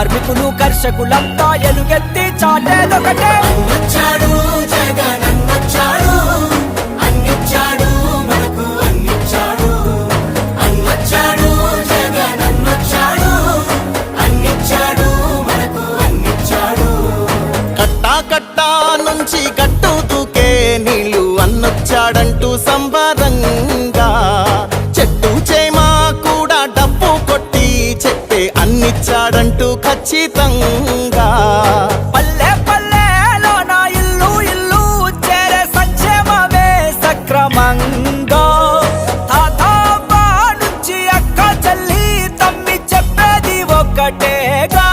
కార్మికులు కర్షకులంతా ఎలుగెత్తి చాటేదొకటే, వచ్చాడు జగనన్నొచ్చాడు, అన్నిచ్చాడు మనకు అన్నిచ్చాడు. అన్నొచ్చాడు జగనన్నొచ్చాడు, అన్నిచ్చాడు మనకు అన్నిచ్చాడు. కట్టా కట్టా నుంచి గట్టు దూకే నీళ్ళు అన్నొచ్చాడంటూ సంబరంగా, చెట్టు చేమా కూడా డప్పు కొట్టి చెప్పే అన్నిచ్చాడంటూ ఖచ్చితంగా. పల్లె పల్లెలో నా ఇల్లు ఇల్లు చేరే సంక్షేమమే సక్రమంగా, తాతవ్వ నుంచి అక్క చెల్లి తమ్మి చెప్పేది ఒక్కటేగా.